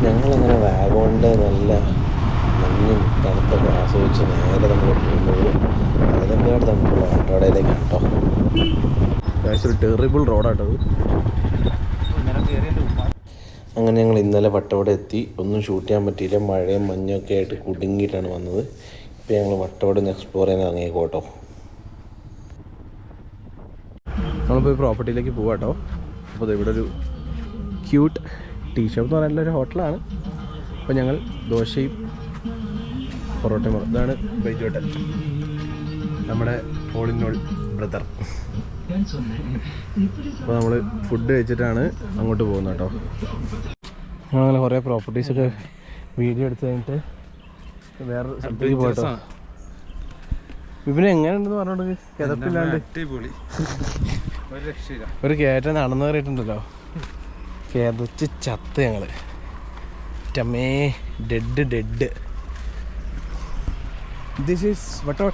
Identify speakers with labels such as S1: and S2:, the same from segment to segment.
S1: ഞങ്ങളങ്ങനെ വാഗോണിൻ്റെ നല്ല മഞ്ഞും തണുപ്പൊക്കെ ആസ്വദിച്ച് നേരെ നമ്മൾ പോകുന്നത് അതിനേക്കാട് തണുപ്പുള്ള വട്ടവടയിലേക്ക് കേട്ടോ. ഒരു ടെറിബിൾ റോഡാട്ടത്. അങ്ങനെ ഞങ്ങൾ ഇന്നലെ വട്ടവട എത്തി. ഒന്നും ഷൂട്ട് ചെയ്യാൻ പറ്റിയില്ല, മഴയും മഞ്ഞൊക്കെ ആയിട്ട് കുടുങ്ങിയിട്ടാണ് വന്നത്. ഇപ്പോൾ ഞങ്ങൾ വട്ടവട ഒന്ന് എക്സ്പ്ലോർ ചെയ്യാൻ ഇറങ്ങിയേക്കോട്ടോ. നമ്മളിപ്പോൾ പ്രോപ്പർട്ടിയിലേക്ക് പോവാം കേട്ടോ. അപ്പോൾ ഇവിടെ ഒരു ക്യൂട്ട് ടീ ഷോപ്പ് എന്ന് പറയാനുള്ള ഒരു ഹോട്ടലാണ്. അപ്പോൾ ഞങ്ങൾ ദോശയും പൊറോട്ടയും ഇതാണ് ബൈജു ഹോട്ടൽ, നമ്മുടെ ഓൾ ഇൻ ഓൾ ബ്രദർ. അപ്പോൾ നമ്മൾ ഫുഡ് കഴിച്ചിട്ടാണ് അങ്ങോട്ട് പോകുന്നത് കേട്ടോ. ഞങ്ങളങ്ങനെ കുറേ പ്രോപ്പർട്ടീസൊക്കെ വീഡിയോ എടുത്ത് കഴിഞ്ഞിട്ട് വേറെ സ്ഥലത്തേക്ക് പോയിട്ടോ. ഇവന് എങ്ങനെയുണ്ടെന്ന് പറഞ്ഞോണ്ട് കിതപ്പില്ലാണ്ട് ഒരു കയറ്റം നടന്നു കയറിയിട്ടുണ്ടല്ലോ, കിതച്ച് ചത്ത് ഞങ്ങൾ. ടമേ dead. This is Vattavada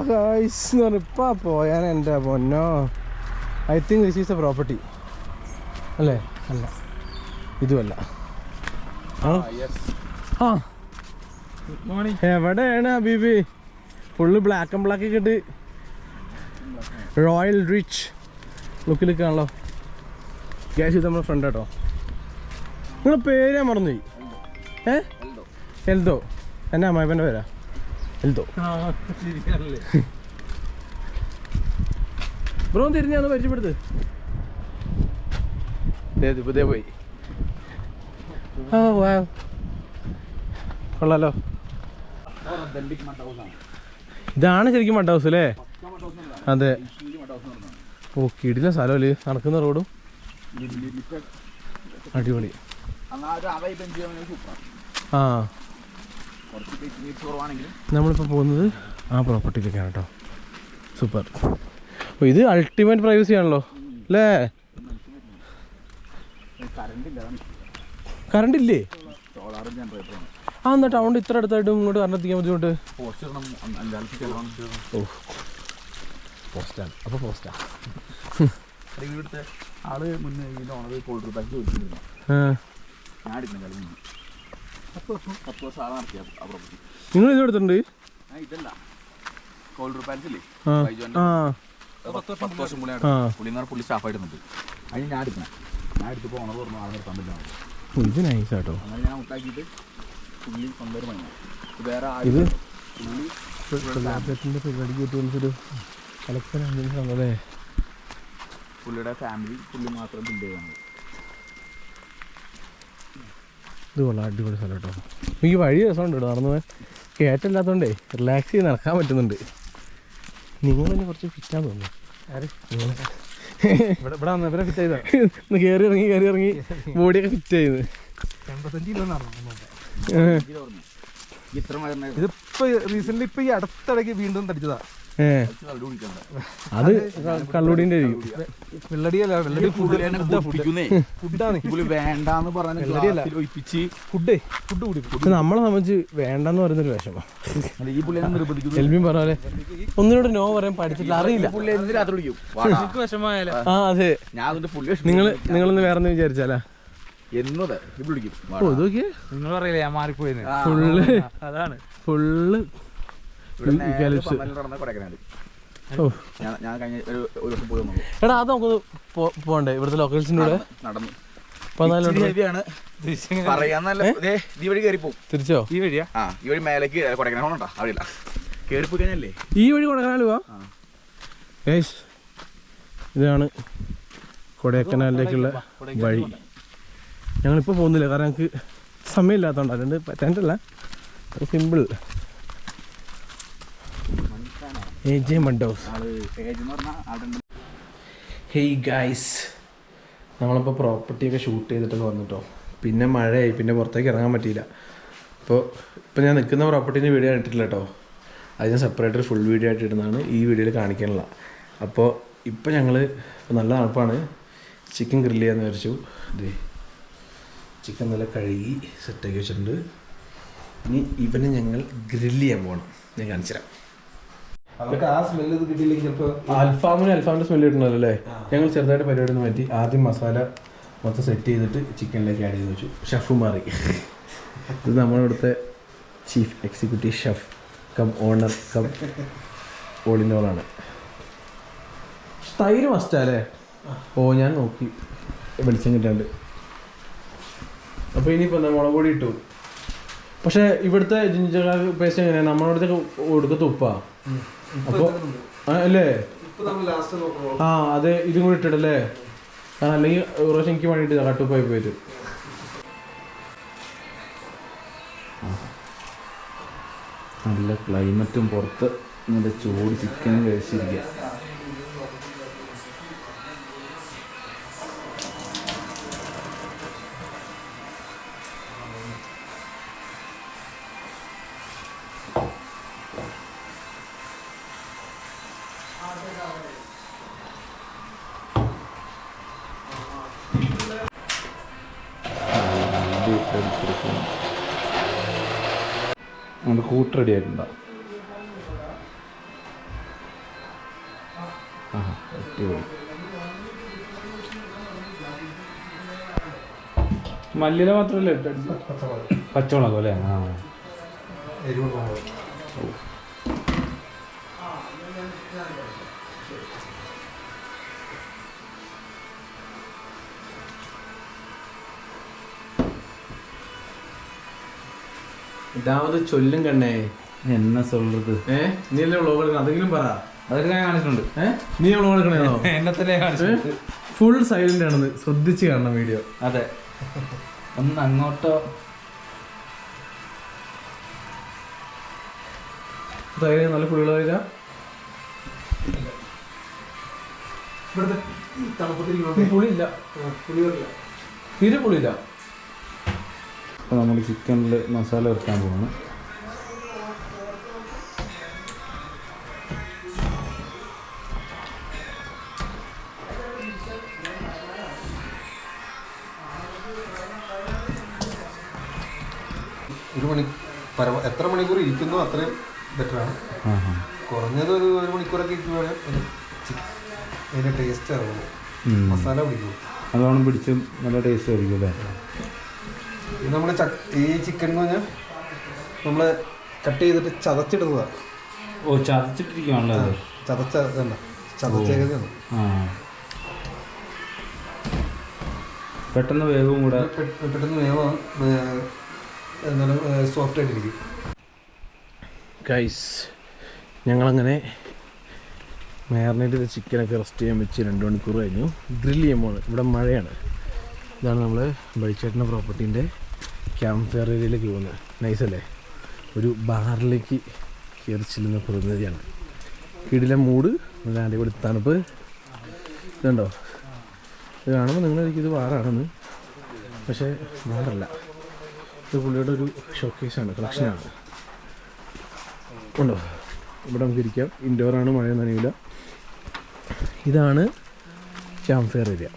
S1: guys എന്ന് പറഞ്ഞാൽ ഇപ്പം പോയാൻ എൻ്റെ പൊന്നോ. I think this is a property അല്ലേ? അല്ല, ഇതുമല്ല. ആ എവിടെയാണ് ഹബീബി? ഫുള്ള് ബ്ലാക്ക് ആൻഡ് ബ്ലാക്ക് ഒക്കെ ഇട്ട് റോയൽ റിച്ച് ലുക്കിലൊക്കെയാണല്ലോ. ഗ്യാസ് ഇത് നമ്മുടെ ഫ്രണ്ട് കേട്ടോ. നിങ്ങളുടെ പേര് ഞാൻ മറന്നുപോയി. എൽദോ. എന്നാ അമ്മായിപ്പൻ്റെ പേരാ? എൽദോ. ബ്രോ തിരിഞ്ഞാന്ന് പരിചയപ്പെടുത്ത്. ഇതേ പോയി. ആ വാ, കൊള്ളാലോ. ഇതാണ് ശരിക്കും മഡ് ഹൗസ് അല്ലേ? അതെ. ഓ കിടില സ്ഥലമല്ലേ, നടക്കുന്ന റോഡും അടിപൊളി. ആ നമ്മളിപ്പോൾ പോകുന്നത് ആ പ്രോപ്പർട്ടിയിലേക്കാണ് കേട്ടോ. സൂപ്പർ. ഓ ഇത് അൾട്ടിമേറ്റ് പ്രൈവസി ആണല്ലോ അല്ലേ? കറണ്ട് ഇല്ലേ? ആ എന്താ ടൗണിൽ ഇത്ര അടുത്തായിട്ടും ഇങ്ങോട്ട് കറണ്ട് എത്തിക്കാൻ ബുദ്ധിമുട്ട്? ഓ പോസ്റ്റാണ്. അപ്പോൾ പോസ്റ്റാ
S2: ഇവിടുത്തെ ആള് മുന്നേ ഓണർ കോൾഡർ പാക്ക് ചോദിച്ചിരുന്നു. ഞാൻ എടുക്കുന്ന 10 വർഷം ആളെ നടത്തിയ പ്രോപ്പർട്ടി.
S1: നിങ്ങൾ ഇത് എടുത്തിട്ടുണ്ട്?
S2: ഇതല്ല കോൾഡർ പാലസ് ഇല്ലേ, 10 വർഷം പുള്ളി സ്റ്റാഫായിട്ടുണ്ട്. അതിന് ഞാൻ എടുത്തപ്പോൾ ഓണർ പറഞ്ഞു ആളെ നിർത്താൻ പറ്റില്ല.
S1: ഇത് നൈസ് ആട്ടോ.
S2: അങ്ങനെ ഞാൻ ഔട്ടാക്കിയിട്ട് പുള്ളി സ്വന്തം പണിയാണ്. വേറെ
S1: ഇത്
S2: പുള്ളിയുടെ ഫാമിലി പുള്ളി മാത്രം ബിൽഡ് ചെയ്താണ്.
S1: ഇത് കൊള്ളാം, അടിപൊളി സ്ഥലം കേട്ടോ. എനിക്ക് വഴി രസമുണ്ട് കേട്ടോ, നടന്നു പോകാൻ. കയറ്റമില്ലാത്തതുകൊണ്ടേ റിലാക്സ് ചെയ്ത് നടക്കാൻ പറ്റുന്നുണ്ട്. നിങ്ങളെന്നെ കുറച്ച് ഫിറ്റാന്ന് തോന്നുന്നു. ഇവിടെ വന്നവരെ ഫിറ്റ് ചെയ്താ കയറി ഇറങ്ങി ബോഡിയൊക്കെ ഫിറ്റ് ചെയ്ത് 85 കിലോ ഇതിപ്പോ റീസെന്റ് ഇപ്പൊ ഈ അടുത്തിടയ്ക്ക് വീണ്ടും തടിച്ചതാ. അത് കള്ളുടീൻ്റെ വെള്ളടിയല്ല, വെള്ളടി ഫുഡ് നമ്മളെ സംബന്ധിച്ച് വേണ്ടെന്ന് പറയുന്നൊരു വിഷമം. എൽമിൻ പറഞ്ഞ ഒന്നിനോട് നോ പറയാൻ പഠിച്ചിട്ടില്ല, അറിയില്ല. ആ അതെ, നിങ്ങളൊന്ന് വേറെ വിചാരിച്ചാലാ നിങ്ങൾ പറയില്ലേ ഞാൻ മാറിപ്പോയി. ഫുള്ള് എടാ അത് നമുക്ക് പോണ്ടേ ഇവിടുത്തെ ലോക്കൽസിന്റെ കൂടെ തിരിച്ചോ? ഈ വഴിയാ? ഈ വഴി മേലേക്ക് കൊടൈക്കനാലുണ്ടോ? അവിടെ കേറിപ്പോയില്ലേ ഈ വഴി കൊടൈക്കനാല് പോവാ. ഇതാണ് കൊടൈക്കനാലിലേക്കുള്ള വഴി. ഞങ്ങളിപ്പോൾ പോകുന്നില്ല, കാരണം ഞങ്ങൾക്ക് സമയമില്ലാത്തതുകൊണ്ട്. അതുകൊണ്ട് പറ്റാനിട്ടല്ല, സിമ്പിൾ. ഹേയ് ഗൈസ്, നമ്മളിപ്പോൾ പ്രോപ്പർട്ടിയൊക്കെ ഷൂട്ട് ചെയ്തിട്ടൊക്കെ വന്നിട്ടോ. പിന്നെ മഴയായി, പിന്നെ പുറത്തേക്ക് ഇറങ്ങാൻ പറ്റിയില്ല. ഇപ്പോൾ ഞാൻ നിൽക്കുന്ന പ്രോപ്പർട്ടീൻ്റെ വീഡിയോ ഇട്ടിട്ടില്ല കേട്ടോ. അത് ഞാൻ സെപ്പറേറ്റ് ഒരു ഫുൾ വീഡിയോ ആയിട്ട് ഇടുന്നതാണ്, ഈ വീഡിയോയിൽ കാണിക്കാനുള്ള. അപ്പോൾ ഇപ്പോൾ ഞങ്ങൾ നല്ല തണുപ്പാണ്, ചിക്കൻ ഗ്രില്ല് ചെയ്യാമെന്ന് വിചാരിച്ചു. ഇതേ ചിക്കൻ നല്ല കഴുകി സെറ്റാക്കി വെച്ചിട്ടുണ്ട്. ഇനി ഇവനെ ഞങ്ങൾ ഗ്രില്ല് ചെയ്യാൻ പോകണം. ഞാൻ കാണിച്ചു തരാം. അൽഫാമിൻ്റെ സ്മെല്ല് കിട്ടണല്ലോ അല്ലേ? ഞങ്ങൾ ചെറുതായിട്ട് പരിപാടി ഒന്ന് മാറ്റി. ആദ്യം മസാല മൊത്തം സെറ്റ് ചെയ്തിട്ട് ചിക്കനിലേക്ക് ആഡ് ചെയ്ത് വെച്ചു. ഷെഫ് മാറി. ഇത് നമ്മളിവിടുത്തെ chief executive chef cum owner cum all in all ആണ്. തൈര് മസ്റ്റാല്ലേ? ഓ ഞാൻ നോക്കി വെളിച്ചം കിട്ടാണ്ട്. അപ്പോൾ ഇനിയിപ്പോൾ എന്താ മുളക് പൊടി ഇട്ടു. പക്ഷേ ഇവിടുത്തെ ജിഞ്ചർ പേസ്റ്റ് എങ്ങനെയാണ്? നമ്മളവിടുത്തെ ഒടുക്കത്തെ ഉപ്പാ അപ്പോൾ അല്ലേ? ആ അതെ, ഇതും കൂടി ഇട്ടിട്ടല്ലേ? കാരണം അല്ലെങ്കിൽ ഒരു പ്രാവശ്യം എനിക്ക് വേണ്ടിയിട്ട് കട്ടുപ്പായി പോയിട്ട്.
S2: നല്ല ക്ലൈമറ്റും പുറത്ത് നല്ല ചൂട് ചിക്കനും കഴിച്ചിരിക്കുക. നമ്മുടെ കൂട്ട് റെഡി ആയിട്ടുണ്ടോ? അടിപൊളി. മല്ലിയില മാത്രമല്ലേ പച്ചമുളകോ അല്ലേ? ആ
S1: ഇതാവത് ചൊല്ലും കണ്ണേ.
S2: എന്നാ സൊല്ലത്?
S1: നീ അല്ലേ വ്ളോഗ് എടുക്കണം? അതെങ്കിലും പറ.
S2: അതൊക്കെ ഞാൻ കാണിച്ചിട്ടുണ്ട്.
S1: നീ വ്ളോഗ് എടുക്കണേന്നോ?
S2: എന്നെ തന്നെ കാണിച്ചിട്ടുണ്ട്.
S1: ഫുൾ സൈലന്റ് ആണെന്ന് ശ്രദ്ധിച്ച് കാണണം വീഡിയോ.
S2: അതെ, ഒന്ന് അങ്ങോട്ടോ.
S1: തൈര് നല്ല പുളിയുള്ള തൈരാ. പുളിയില്ല, തീരെ പുളിയില്ല.
S2: അപ്പോൾ നമ്മൾ ചിക്കനിൽ മസാല വെക്കാൻ പോവാണ്.
S3: എത്ര മണിക്കൂർ ഇരിക്കുന്നോ അത്രയും ബെറ്ററാണ്. കുറഞ്ഞത് ഒരു മണിക്കൂറൊക്കെ ഇരിക്കുവാണെങ്കിൽ അതിൻ്റെ ടേസ്റ്റ് ഇറങ്ങും, മസാല പിടിക്കും.
S2: അതോണം പിടിച്ചും നല്ല ടേസ്റ്റ് ആയിരിക്കും അല്ലേ?
S3: ഇത് നമ്മുടെ ഈ ചിക്കൻ എന്ന് പറഞ്ഞാൽ നമ്മൾ കട്ട് ചെയ്തിട്ട് ചതച്ചിടുന്നതാണ്.
S2: ഓ, ചതച്ചിട്ടിരിക്കുകയാണല്ലോ അത്.
S3: ചതച്ചേതാണ്.
S2: ആ, പെട്ടെന്ന് വേവും കൂടെ.
S3: പെട്ടെന്ന് വേവാൻ എന്നാലും സോഫ്റ്റ് ആയിട്ടിരിക്കും.
S1: ഗൈസ്, ഞങ്ങളങ്ങനെ മാരിനേറ്റ് ചെയ്ത ചിക്കനൊക്കെ റെസ്റ്റ് ചെയ്യാൻ വെച്ച് 2 മണിക്കൂർ കഴിഞ്ഞു. ഗ്രില്ല് ചെയ്യുമ്പോൾ ഇവിടെ മഴയാണ്. ഇതാണ് നമ്മൾ ബൈച്ചേട്ടൻ്റെ പ്രോപ്പർട്ടീൻ്റെ ക്യാമ്പ് ഫെയർ ഏരിയയിലേക്ക് പോകുന്നത്. നൈസല്ലേ? ഒരു ബാറിലേക്ക് കയറി ചെല്ലുന്ന പ്രതിനിധിയാണ്. കിടിലം മൂഡ്, നല്ല അടിപൊളി തണുപ്പ്. ഇതുണ്ടോ? ഇത് കാണുമ്പോൾ നിങ്ങളായിരിക്കും ഇത് ബാറാണെന്ന്. പക്ഷേ ബാറല്ല, ഇത് പുള്ളിയുടെ ഒരു ഷോക്കേസാണ്, കളക്ഷനാണ്. ഉണ്ടോ? ഇവിടെ നമുക്ക് ഇരിക്കാം. ഇൻഡോറാണ്, മഴയൊന്നും നനയില്ല. ഇതാണ് ക്യാമ്പ് ഫെയർ ഏരിയ.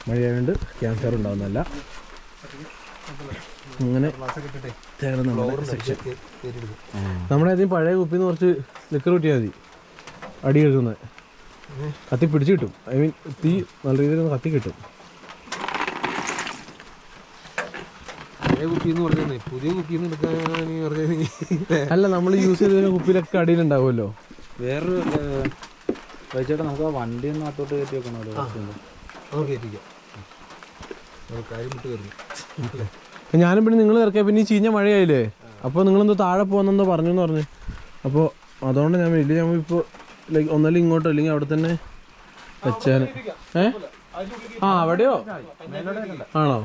S1: മഴയായതുകൊണ്ട് ക്യാമ്പ് ഫെയർ ഉണ്ടാകുന്നതല്ല. അങ്ങനെ നമ്മുടെ സെക്ഷൻ. നമ്മുടെ ആദ്യം പഴയ കുപ്പിന്ന് കുറച്ച് ലിക്കർ കിട്ടിയാൽ മതി. അടി എടുക്കുന്നത് കത്തി പിടിച്ച് കിട്ടും. ഐ മീൻ തീ നല്ല രീതിയിൽ കത്തി കിട്ടും.
S3: പുതിയ കുപ്പിന്ന് എടുക്കാൻ
S1: അല്ല, നമ്മൾ യൂസ് ചെയ്ത കുപ്പിയിലൊക്കെ അടിയിലുണ്ടാവുമല്ലോ.
S2: വേറൊരു ചേട്ടാ, നമുക്ക് ആ വണ്ടി ഒന്ന് അത്തോട്ട് കയറ്റി വെക്കണമല്ലോ.
S1: ഞാനും പിന്നെ നിങ്ങൾ ഇറക്കിയ പിന്നെ ഈ ചീഞ്ഞ മഴയായില്ലേ, അപ്പോൾ നിങ്ങളെന്തോ താഴെ പോകുന്നെന്തോ പറഞ്ഞെന്ന് പറഞ്ഞു. അപ്പോൾ അതുകൊണ്ട് ഞാൻ വലിയ ഇപ്പോൾ ലൈക്ക് ഒന്നല്ലെങ്കിൽ ഇങ്ങോട്ടോ അല്ലെങ്കിൽ അവിടെ തന്നെ വെച്ചാൽ. ആ അവിടെയോ? ആണോ?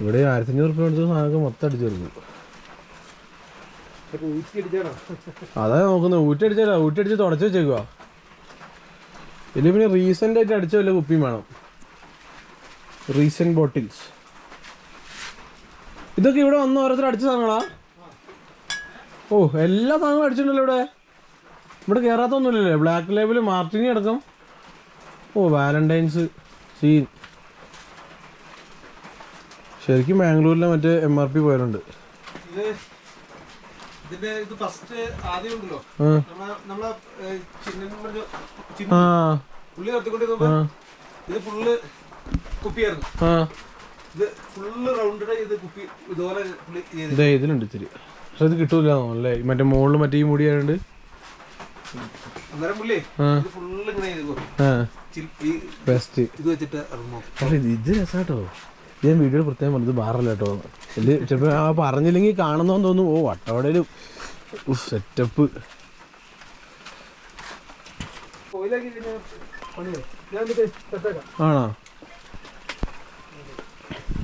S1: ഇവിടെ 1500 റുപ്യ കൊടുത്ത സാധനമൊക്കെ മൊത്തം അടിച്ചെടുക്കും. അതാ നോക്കുന്നത്. ഊറ്റടിച്ചാലോ? ഊറ്റടിച്ച് തുടച്ച് വെച്ചേക്കുക. ഇല്ല പിന്നെ റീസെൻ്റ് ആയിട്ട് അടിച്ച വല്ല കുപ്പിയും വേണം. Recent bottles. ഇതൊക്കെ ഇവിടെ വന്ന് ഓരോരുത്തർ അടിച്ച സാധനങ്ങളാ? ഓ, എല്ലാ സാധനങ്ങളും അടിച്ചിട്ടുണ്ടല്ലോ ഇവിടെ. ഇവിടെ കയറാത്തൊന്നുമില്ലല്ലേ? ബ്ലാക്ക് ലേബിൾ, മാർട്ടിനി അടക്കം. ഓ, വാലന്റൈൻസ് സീൻ. ശരിക്കും ബാംഗ്ലൂരിലെ മറ്റേ MRP പോയാലുണ്ട്.
S3: ഇതിന്റെ ഇത് ഫസ്റ്റ് ആദ്യം ഉണ്ടല്ലോ നമ്മളെ
S1: ആ
S3: പുള്ളി നടത്തിക്കൊണ്ടിരുന്നപ്പോ ഇത് ഫുള്ള് കുപ്പിയായിരുന്നു. ഇത് ഫുള്ള് റൗണ്ടഡ് ഇത് കുപ്പി ഇതുപോലെ
S1: ഇതേ ഇതിലുണ്ട് ഇത്തിരി. പക്ഷെ ഇത് കിട്ടൂല അല്ലേ മറ്റേ മുകളിൽ മറ്റേ ഈ മുടിയായോണ്ട്.
S3: അന്നേരം പുള്ളി ഇത് ഫുള്ള് ഇങ്ങനെ
S1: ബെസ്റ്റ്
S3: ഇത് വെച്ചിട്ട് ഇറങ്ങും.
S1: പക്ഷെ ഇത് രസാട്ടോ. ഞാൻ വീഡിയോയിൽ പ്രത്യേകം പറഞ്ഞത് ബാറല്ല കേട്ടോ. ഇത് ചിലപ്പോൾ ആ പറഞ്ഞില്ലെങ്കിൽ കാണുന്നോന്ന് തോന്നുന്നു. ഓ വട്ടവടയിലും സെറ്റപ്പ്. ആണോ?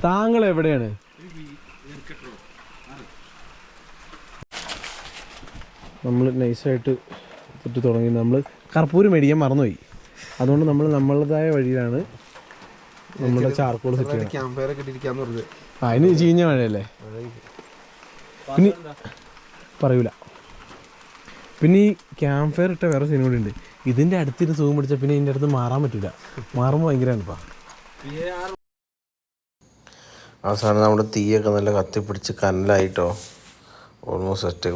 S1: താങ്കൾ എവിടെയാണ്? നമ്മൾ നൈസായിട്ട് ഇട്ട് തുടങ്ങി. നമ്മൾ കർപ്പൂരം മേടിക്കാൻ മറന്നുപോയി. അതുകൊണ്ട് നമ്മൾ നമ്മളതായ വഴിയിലാണ് നമ്മുടെ ചാർക്കോൾ സെറ്റ് ചെയ്യുന്നത്.
S3: ക്യാമ്പയറൊക്കെ ഇട്ടിരിക്കാന്ന് പറഞ്ഞത്
S1: അതിന് ചീഞ്ഞ മഴയല്ലേ. പിന്നെ പറയൂല. പിന്നെ ഈ ക്യാമ്പ് ഫയർ ഇട്ട വേറെ സീനും കൂടി ഉണ്ട്. ഇതിൻ്റെ അടുത്തിട്ട് സുഖം പിടിച്ചാൽ പിന്നെ ഇതിൻ്റെ അടുത്ത് മാറാൻ പറ്റില്ല. മാറുമ്പോൾ ഭയങ്കരമാണ് ഇപ്പം. അവസാനം നമ്മുടെ തീയൊക്കെ നല്ല കത്തിപ്പിടിച്ച് കനലായിട്ടോ ഓൾമോസ്റ്റ് സെറ്റ്.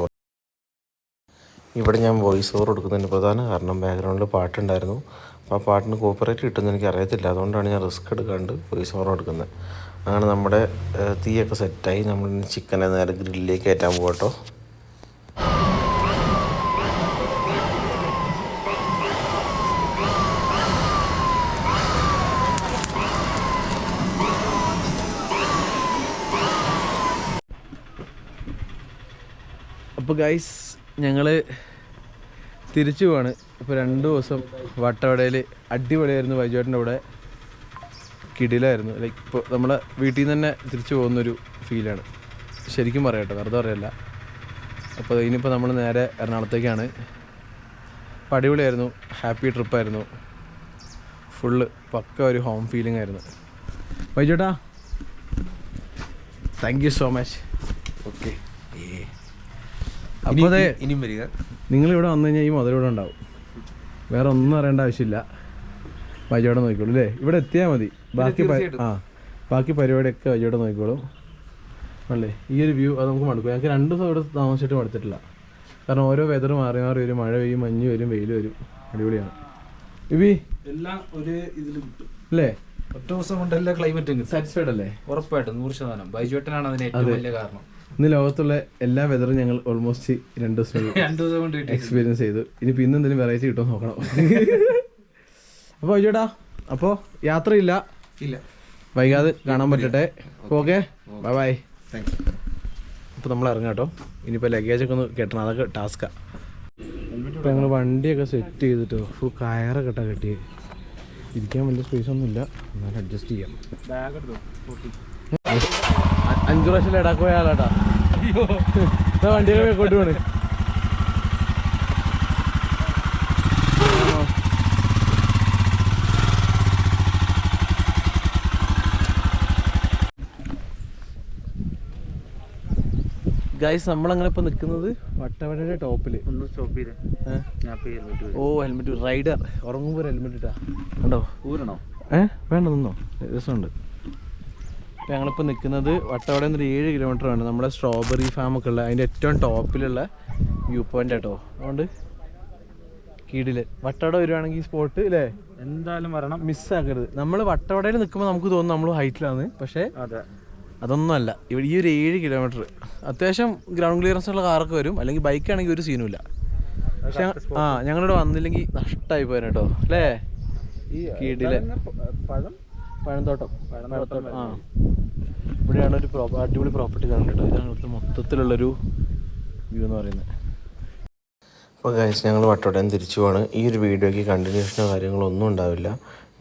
S1: ഇവിടെ ഞാൻ വോയിസ് ഓവർ കൊടുക്കുന്നതിന് പ്രധാന കാരണം ബാക്ക്ഗ്രൗണ്ടിൽ പാട്ടുണ്ടായിരുന്നു. അപ്പോൾ ആ പാട്ടിന് കോപ്പറേറ്റ് കിട്ടുമെന്ന് എനിക്ക് അറിയത്തില്ല. അതുകൊണ്ടാണ് ഞാൻ റിസ്ക് എടുക്കാണ്ട് വോയിസ് ഓവർ കൊടുക്കുന്നത്. അങ്ങനെ നമ്മുടെ തീയൊക്കെ സെറ്റായി. നമ്മൾ ചിക്കനെ നേരെ ഗ്രില്ലിലേക്ക് കയറ്റാൻ പോകട്ടോ. അപ്പോൾ ഗൈസ് ഞങ്ങൾ തിരിച്ചു പോവാണ്. ഇപ്പോൾ 2 ദിവസം വട്ടവടയിൽ അടിപൊളിയായിരുന്നു. വൈജുവേട്ടൻ്റെ അവിടെ കിടിലായിരുന്നു. ലൈക്ക് ഇപ്പോൾ നമ്മളെ വീട്ടിൽ നിന്ന് തന്നെ തിരിച്ചു പോകുന്നൊരു ഫീലാണ്. ശരിക്കും പറയാം കേട്ടോ, വെറുതെ പറയല്ല. അപ്പോൾ ഇനിയിപ്പോൾ നമ്മൾ നേരെ എറണാകുളത്തേക്കാണ്. അപ്പോൾ അടിപൊളിയായിരുന്നു. ഹാപ്പി ട്രിപ്പായിരുന്നു. ഫുള്ള് പക്ക ഒരു ഹോം ഫീലിംഗ് ആയിരുന്നു. വൈജുവേട്ടാ thank you so much. Okay. അപ്പോൾ അതെ
S3: ഇനിയും വരിക.
S1: നിങ്ങളിവിടെ വന്നു കഴിഞ്ഞാൽ ഈ മുതലിവിടെ ഉണ്ടാവും. വേറെ ഒന്നും അറിയേണ്ട ആവശ്യമില്ല. വൈജോടെ നോക്കിക്കോളൂ അല്ലേ. ഇവിടെ എത്തിയാൽ മതി. ബാക്കി പരിപാടിയൊക്കെ വൈജോടെ നോക്കിക്കോളും അല്ലേ. ഈ ഒരു വ്യൂ അത് നമുക്ക് മടുക്കും. ഞങ്ങൾക്ക് 2 ദിവസം ഇവിടെ താമസിച്ചിട്ട് മടുത്തിട്ടില്ല. കാരണം ഓരോ വെതർ മാറി മാറി വരും. മഴ പെയ്യും, മഞ്ഞ് വരും, വെയിൽ വരും. അടിപൊളിയാണ്. ഇവി
S3: എല്ലാം ഒരു ഇതിൽ കിട്ടും
S1: അല്ലേ.
S3: ഒറ്റ ദിവസം കൊണ്ട് എല്ലാ ക്ലൈമറ്റും
S1: സാറ്റിസ്ഫൈഡ് അല്ലേ?
S2: ഉറപ്പായിട്ടും 100%. ബൈജുവേട്ടനാണ് അതിന് ഏറ്റവും വലിയ കാരണം.
S1: ഇന്ന് ലോകത്തുള്ള എല്ലാ വെതറും ഞങ്ങൾ ഓൾമോസ്റ്റ് 2 ദിവസം
S2: കൊണ്ട്
S1: എക്സ്പീരിയൻസ് ചെയ്തു. ഇനിയിപ്പോൾ ഇന്ന് എന്തെങ്കിലും വെറൈറ്റി കിട്ടുമോ നോക്കണം. അപ്പോൾ ചേട്ടാ അപ്പോൾ യാത്രയില്ല, വൈകാതെ കാണാൻ പറ്റട്ടെ. Okay, bye bye. അപ്പോൾ നമ്മൾ ഇറങ്ങാം കേട്ടോ. ഇനിയിപ്പോൾ ലഗേജൊക്കെ ഒന്ന് കെട്ടണം, അതൊക്കെ ടാസ്ക്കാണ്. ഇപ്പോൾ ഞങ്ങൾ വണ്ടിയൊക്കെ സെറ്റ് ചെയ്തിട്ടോ ഫുൾ കയറൊക്കെ കേട്ടോ കെട്ടി. ഇരിക്കാൻ വലിയ സ്പേസ് ഒന്നുമില്ല, എന്നാലും അഡ്ജസ്റ്റ് ചെയ്യാം. 5 പ്രാവശ്യം ലഡാക്ക് പോയ ആളാട്ടാ. വണ്ടിയൊക്കെ കൊണ്ട് പോണ്. ഗൈസ് നമ്മളങ്ങനെ ഇപ്പൊ നിക്കുന്നത് വട്ടവടയുടെ ടോപ്പില്. ഓ ഹെൽമെറ്റ് റൈഡർ ഉറങ്ങുമ്പോ ഒരു ഹെൽമെറ്റ് ഇട്ടാ കണ്ടോ. വേണ്ട നിന്നോ, രസമുണ്ട്. അപ്പോൾ ഞങ്ങളിപ്പോൾ നിൽക്കുന്നത് വട്ടവടയിൽ നിന്ന് 7 കിലോമീറ്റർ ആണ്. നമ്മുടെ സ്ട്രോബെറി ഫാമൊക്കെ ഉള്ള അതിൻ്റെ ഏറ്റവും ടോപ്പിലുള്ള വ്യൂ പോയിന്റ് കേട്ടോ. അതുകൊണ്ട് കീടില് വട്ടവട വരുവാണെങ്കിൽ സ്പോട്ട് അല്ലേ
S2: എന്തായാലും വരണം,
S1: മിസ്സാക്കരുത്. നമ്മൾ വട്ടവടയിൽ നിൽക്കുമ്പോൾ നമുക്ക് തോന്നും നമ്മൾ ഹൈറ്റിലാണ്, പക്ഷേ അതൊന്നുമല്ല. ഇവിടെ ഈ ഒരു 7 കിലോമീറ്റർ അത്യാവശ്യം ഗ്രൗണ്ട് ക്ലിയറൻസ് ഉള്ള കാറൊക്കെ വരും, അല്ലെങ്കിൽ ബൈക്കാണെങ്കിൽ ഒരു സീനുമില്ല. പക്ഷെ ഞങ്ങളിവിടെ വന്നില്ലെങ്കിൽ നഷ്ടമായി പോയാൽ കേട്ടോ അല്ലേ. കീടില് പഴന്തോട്ടം. ഇവിടെയാണ് ഒരു അടിപൊളി പ്രോപ്പർട്ടി കാണുന്നത് കേട്ടോ. ഇതാണ് ഇവിടുത്തെ മൊത്തത്തിലുള്ളൊരു വ്യൂ എന്ന് പറയുന്നത്. അപ്പോൾ ഗൈസ് ഞങ്ങൾ വട്ടവടയിൽ തിരിച്ചു പോവാണ്. ഈ ഒരു വീഡിയോയ്ക്ക് കണ്ടിന്യൂഷനോ കാര്യങ്ങളോ ഒന്നും ഉണ്ടാവില്ല.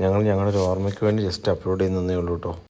S1: ഞങ്ങൾ ഞങ്ങളുടെ ഒരു ഓർമ്മയ്ക്ക് വേണ്ടി ജസ്റ്റ് അപ്ലോഡ് ചെയ്യുന്നതേ ഉള്ളൂ കേട്ടോ.